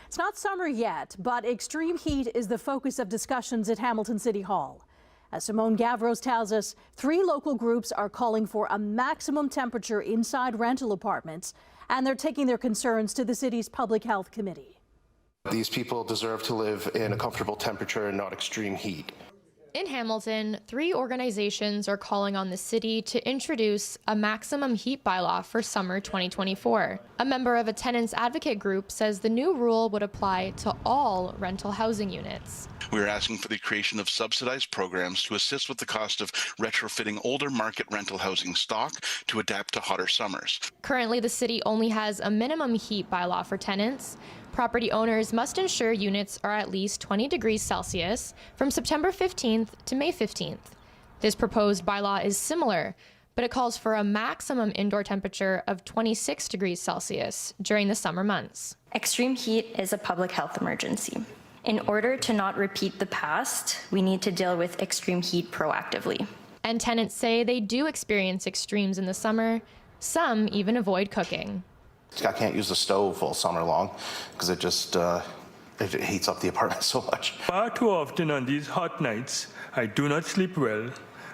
It's not summer yet, but extreme heat is the focus of discussions at Hamilton City Hall. As Simone Gavros tells us, 3 local groups are calling for a maximum temperature inside rental apartments, and they're taking their concerns to the city's Public Health Committee. These people deserve to live in a comfortable temperature and not extreme heat. In Hamilton, 3 organizations are calling on the city to introduce a maximum heat bylaw for summer 2024. A member of a tenants advocate group says the new rule would apply to all rental housing units. We are asking for the creation of subsidized programs to assist with the cost of retrofitting older market rental housing stock to adapt to hotter summers. Currently, the city only has a minimum heat bylaw for tenants. Property owners must ensure units are at least 20 degrees Celsius from September 15th to May 15th. This proposed bylaw is similar, but it calls for a maximum indoor temperature of 26 degrees Celsius during the summer months. Extreme heat is a public health emergency. In order to not repeat the past, we need to deal with extreme heat proactively. And tenants say they do experience extremes in the summer. Some even avoid cooking. I can't use the stove all summer long because it just it heats up the apartment so much. Far too often on these hot nights, I do not sleep well,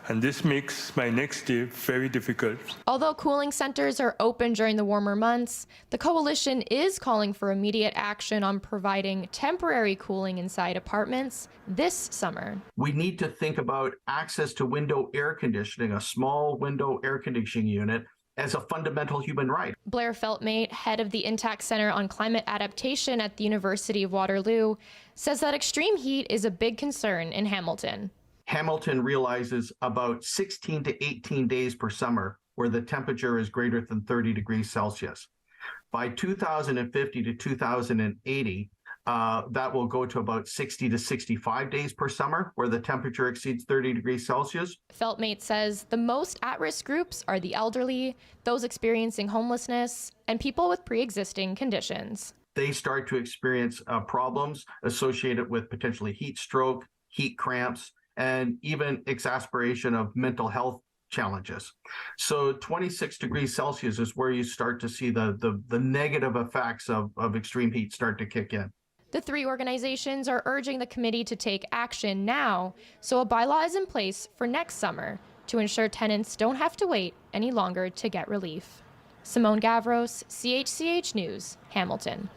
and this makes my next day very difficult. Although cooling centers are open during the warmer months, the coalition is calling for immediate action on providing temporary cooling inside apartments this summer. We need to think about access to window air conditioning, a small window air conditioning unit, as a fundamental human right. Blair Feltmate, head of the Intact Center on Climate Adaptation at the University of Waterloo, says that extreme heat is a big concern in Hamilton. Hamilton realizes about 16 to 18 days per summer where the temperature is greater than 30 degrees Celsius. By 2050 to 2080, that will go to about 60 to 65 days per summer where the temperature exceeds 30 degrees Celsius. Feltmate says the most at-risk groups are the elderly, those experiencing homelessness, and people with pre-existing conditions. They start to experience problems associated with potentially heat stroke, heat cramps, and even exacerbation of mental health challenges. So 26 degrees Celsius is where you start to see the negative effects of extreme heat start to kick in. The 3 organizations are urging the committee to take action now so a bylaw is in place for next summer to ensure tenants don't have to wait any longer to get relief. Simone Gavros, CHCH News, Hamilton.